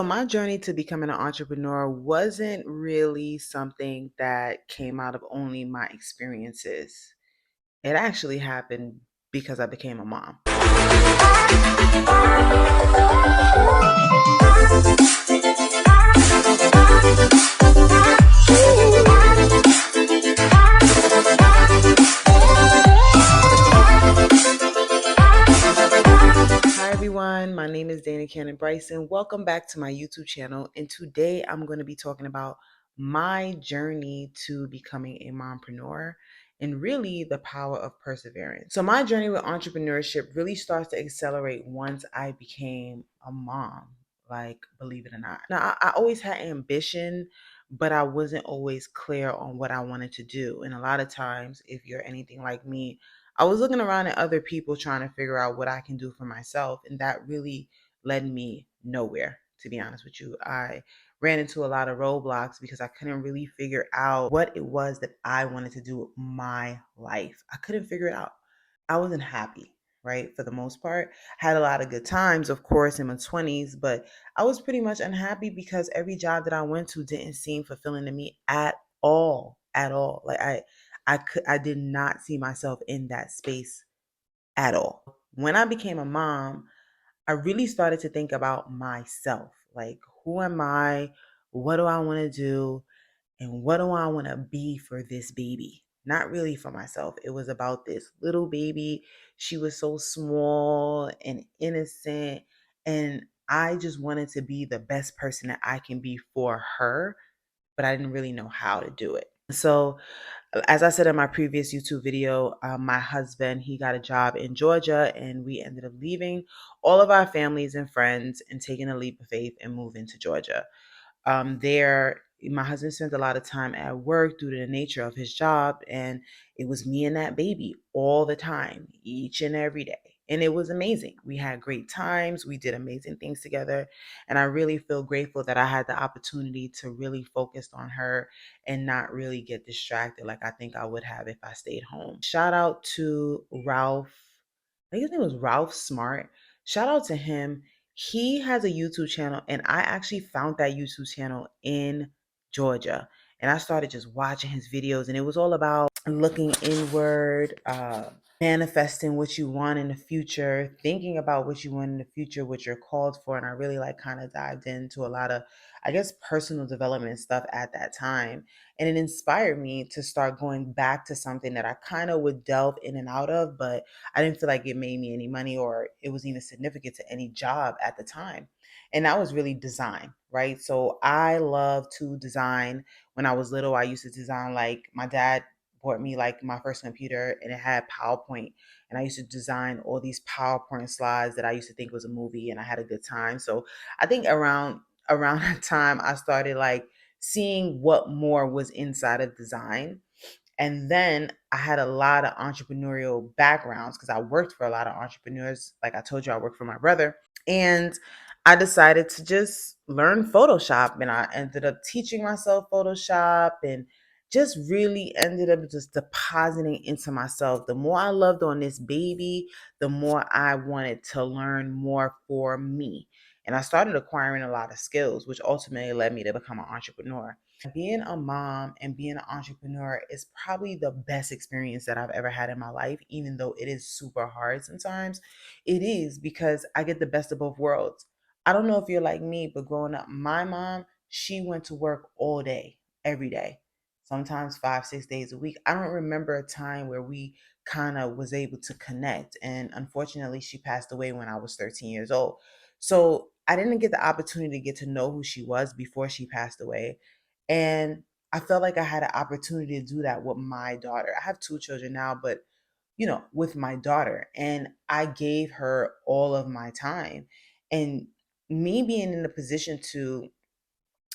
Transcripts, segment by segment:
So my journey to becoming an entrepreneur wasn't really something that came out of only my experiences. It actually happened because I became a mom. Hi everyone, my name is Dana Cannon Bryson. Welcome back to my YouTube channel. And today I'm going to be talking about my journey to becoming a mompreneur and really the power of perseverance. So my journey with entrepreneurship really starts to accelerate once I became a mom, like believe it or not. Now I always had ambition, but I wasn't always clear on what I wanted to do. And a lot of times, if you're anything like me, I was looking around at other people trying to figure out what I can do for myself. And that really led me nowhere, to be honest with you. I ran into a lot of roadblocks because I couldn't really figure out what it was that I wanted to do with my life. I couldn't figure it out. I wasn't happy, right? For the most part, had a lot of good times, of course, in my 20s, but I was pretty much unhappy because every job that I went to didn't seem fulfilling to me at all. Like I did not see myself in that space at all. When I became a mom, I really started to think about myself. Like, who am I? What do I want to do? And what do I want to be for this baby? Not really for myself. It was about this little baby. She was so small and innocent. And I just wanted to be the best person that I can be for her, but I didn't really know how to do it. So, as I said in my previous YouTube video, my husband, he got a job in Georgia and we ended up leaving all of our families and friends and taking a leap of faith and moving to Georgia. There, my husband spent a lot of time at work due to the nature of his job, and it was me and that baby all the time, each and every day. And it was amazing. We had great times. We did amazing things together. And I really feel grateful that I had the opportunity to really focus on her and not really get distracted like I think I would have if I stayed home. Shout out to Ralph. I think his name was Ralph Smart. Shout out to him. He has a YouTube channel, and I actually found that YouTube channel in Georgia. And I started just watching his videos, and it was all about looking inward, manifesting what you want in the future, thinking about what you want in the future, what you're called for. And I really like kind of dived into a lot of, I guess, personal development stuff at that time. And it inspired me to start going back to something that I kind of would delve in and out of, but I didn't feel like it made me any money or it was even significant to any job at the time. And that was really design, right? So I love to design. When I was little, I used to design, like my dad bought me like my first computer and it had PowerPoint. And I used to design all these PowerPoint slides that I used to think was a movie, and I had a good time. So I think around that time I started like seeing what more was inside of design. And then I had a lot of entrepreneurial backgrounds because I worked for a lot of entrepreneurs. Like I told you, I worked for my brother. And I decided to just learn Photoshop. And I ended up teaching myself Photoshop and just really ended up just depositing into myself. The more I loved on this baby, the more I wanted to learn more for me. And I started acquiring a lot of skills, which ultimately led me to become an entrepreneur. Being a mom and being an entrepreneur is probably the best experience that I've ever had in my life, even though it is super hard sometimes. It is because I get the best of both worlds. I don't know if you're like me, but growing up, my mom, she went to work all day, every day, sometimes 5, 6 days a week. I don't remember a time where we kind of was able to connect. And unfortunately, she passed away when I was 13 years old. So I didn't get the opportunity to get to know who she was before she passed away. And I felt like I had an opportunity to do that with my daughter. I have two children now, but with my daughter, and I gave her all of my time. And me being in a position to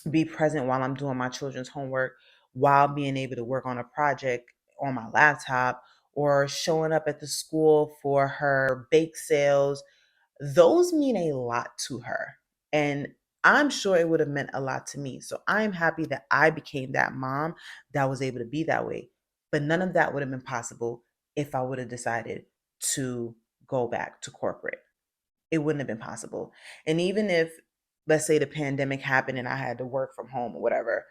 be present while I'm doing my children's homework, while being able to work on a project on my laptop, or showing up at the school for her bake sales, those mean a lot to her. And I'm sure it would have meant a lot to me. So I'm happy that I became that mom that was able to be that way. But none of that would have been possible if I would have decided to go back to corporate. It wouldn't have been possible. And even if let's say the pandemic happened and I had to work from home or whatever,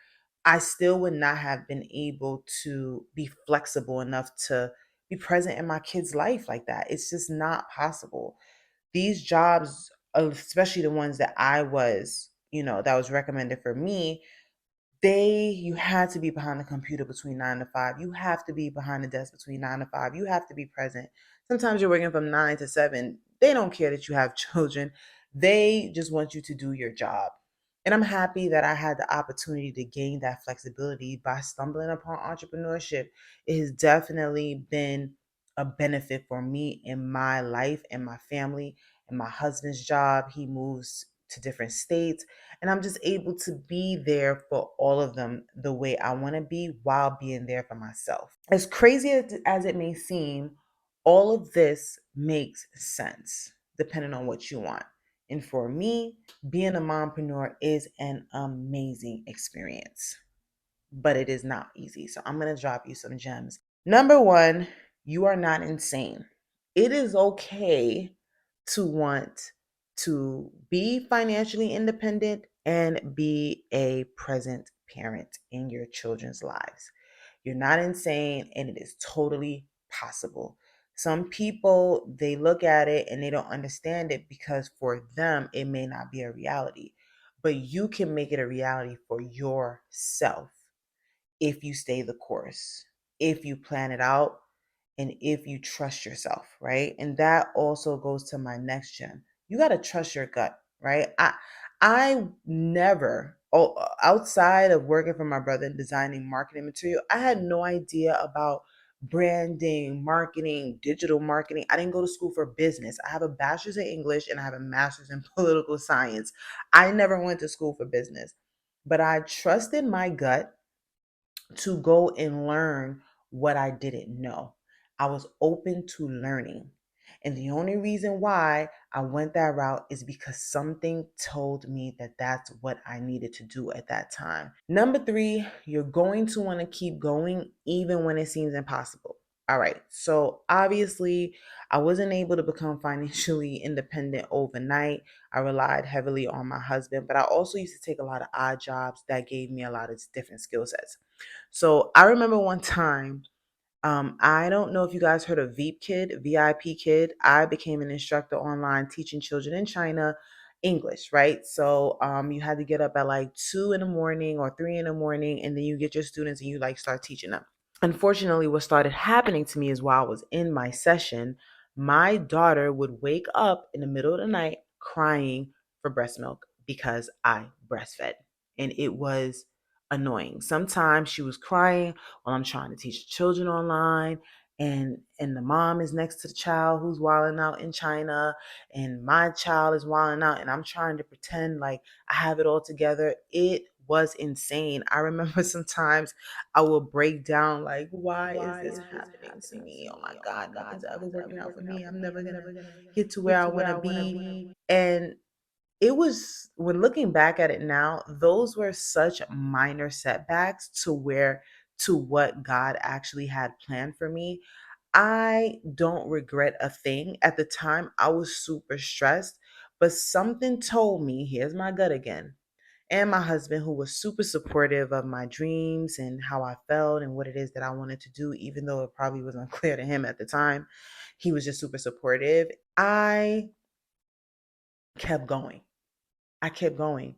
I still would not have been able to be flexible enough to be present in my kid's life like that. It's just not possible. These jobs, especially the ones that I was, that was recommended for me, you had to be behind the computer between 9 to 5. You have to be behind the desk between 9 to 5. You have to be present. Sometimes you're working from 9 to 7. They don't care that you have children. They just want you to do your job. And I'm happy that I had the opportunity to gain that flexibility by stumbling upon entrepreneurship. It has definitely been a benefit for me in my life and my family and my husband's job. He moves to different states, and I'm just able to be there for all of them the way I want to be while being there for myself. As crazy as it may seem, all of this makes sense depending on what you want. And for me, being a mompreneur is an amazing experience, but it is not easy. So I'm going to drop you some gems. Number one, you are not insane. It is okay to want to be financially independent and be a present parent in your children's lives. You're not insane, and it is totally possible. Some people, they look at it and they don't understand it because for them, it may not be a reality. But you can make it a reality for yourself if you stay the course, if you plan it out, and if you trust yourself, right? And that also goes to my next gem. You got to trust your gut, right? I never, outside of working for my brother and designing marketing material, I had no idea about branding, marketing, digital marketing. I didn't go to school for business. I have a bachelor's in English and I have a master's in political science. I never went to school for business, but I trusted my gut to go and learn what I didn't know. I was open to learning. And the only reason why I went that route is because something told me that that's what I needed to do at that time. Number three, you're going to want to keep going even when it seems impossible. All right. So obviously, I wasn't able to become financially independent overnight. I relied heavily on my husband, but I also used to take a lot of odd jobs that gave me a lot of different skill sets. So I remember one time, I don't know if you guys heard of Veep Kid, VIP Kid. I became an instructor online teaching children in China English, right? So you had to get up at like 2 in the morning or 3 in the morning, and then you get your students and you like start teaching them. Unfortunately, what started happening to me is while I was in my session, my daughter would wake up in the middle of the night crying for breast milk because I breastfed. And it was annoying. Sometimes she was crying while I'm trying to teach the children online, and the mom is next to the child who's wilding out in China, and my child is wilding out, and I'm trying to pretend like I have it all together. It was insane. I remember sometimes I will break down like, why is this happening to me? Oh my God, nothing's ever working out for me. I'm never gonna get to where I want to be. And it was, when looking back at it now, those were such minor setbacks to what God actually had planned for me. I don't regret a thing. At the time, I was super stressed, but something told me, here's my gut again, and my husband, who was super supportive of my dreams and how I felt and what it is that I wanted to do, even though it probably was unclear to him at the time. He was just super supportive. I kept going. I kept going.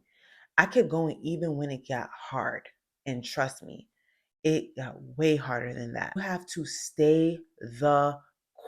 I kept going even when it got hard. And trust me, it got way harder than that. You have to stay the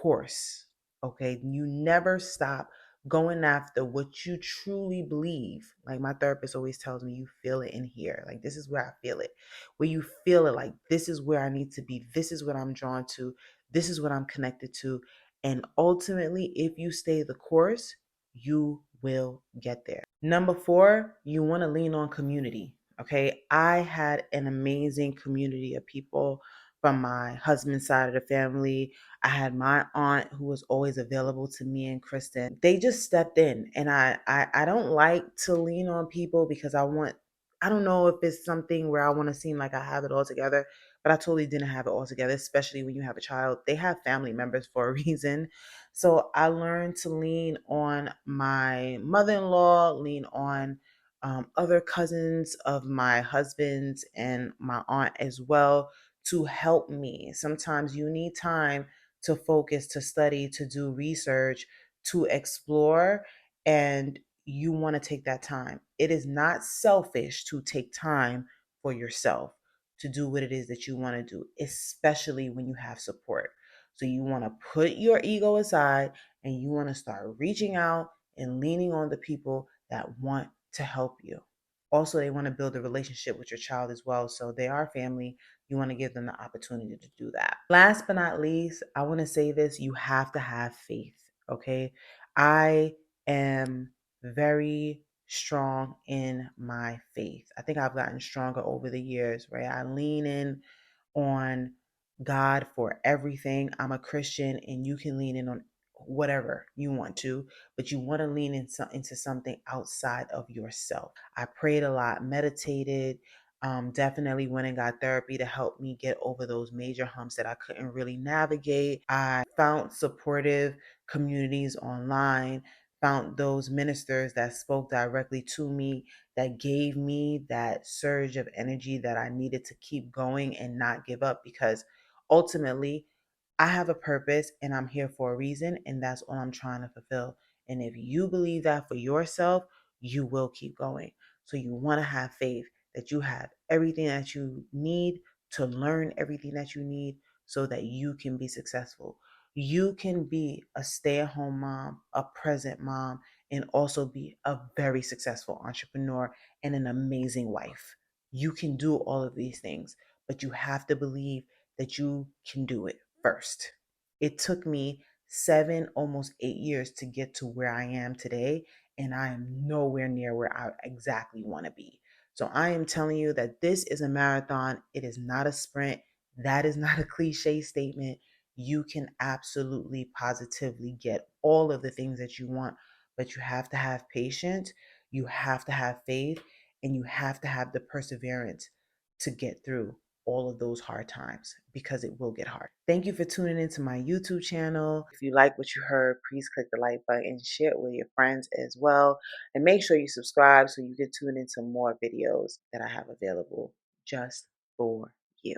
course. Okay. You never stop going after what you truly believe. Like my therapist always tells me, you feel it in here. Like this is where I feel it. Where you feel it, like this is where I need to be. This is what I'm drawn to. This is what I'm connected to. And ultimately, if you stay the course, you will get there. Number four, you want to lean on community. Okay. I had an amazing community of people from my husband's side of the family. I had my aunt who was always available to me and Kristen. They just stepped in, and I don't like to lean on people because I don't know if it's something where I want to seem like I have it all together, but I totally didn't have it all together, especially when you have a child. They have family members for a reason. So I learned to lean on my mother-in-law, lean on other cousins of my husband's and my aunt as well to help me. Sometimes you need time to focus, to study, to do research, to explore, and you want to take that time. It is not selfish to take time for yourself to do what it is that you want to do, especially when you have support. So you want to put your ego aside and you want to start reaching out and leaning on the people that want to help you. Also, they want to build a relationship with your child as well. So they are family. You want to give them the opportunity to do that. Last but not least, I want to say this, you have to have faith. Okay. I am very strong in my faith. I think I've gotten stronger over the years, right? I lean in on God for everything. I'm a Christian and you can lean in on whatever you want to, but you want to lean into something outside of yourself. I prayed a lot, meditated, definitely went and got therapy to help me get over those major humps that I couldn't really navigate. I found supportive communities online, found those ministers that spoke directly to me, that gave me that surge of energy that I needed to keep going and not give up, because ultimately I have a purpose and I'm here for a reason, and that's all I'm trying to fulfill. And if you believe that for yourself, you will keep going. So you want to have faith that you have everything that you need to learn everything that you need so that you can be successful. You can be a stay at home mom, a present mom, and also be a very successful entrepreneur and an amazing wife. You can do all of these things, but you have to believe that you can do it first. It took me 7, almost 8 years to get to where I am today, and I am nowhere near where I exactly want to be. So I am telling you that this is a marathon. It is not a sprint. That is not a cliche statement. You can absolutely positively get all of the things that you want, but you have to have patience, you have to have faith, and you have to have the perseverance to get through all of those hard times, because it will get hard. Thank you for tuning into my YouTube channel. If you like what you heard, please click the like button and share it with your friends as well. And make sure you subscribe so you can tune into more videos that I have available just for you.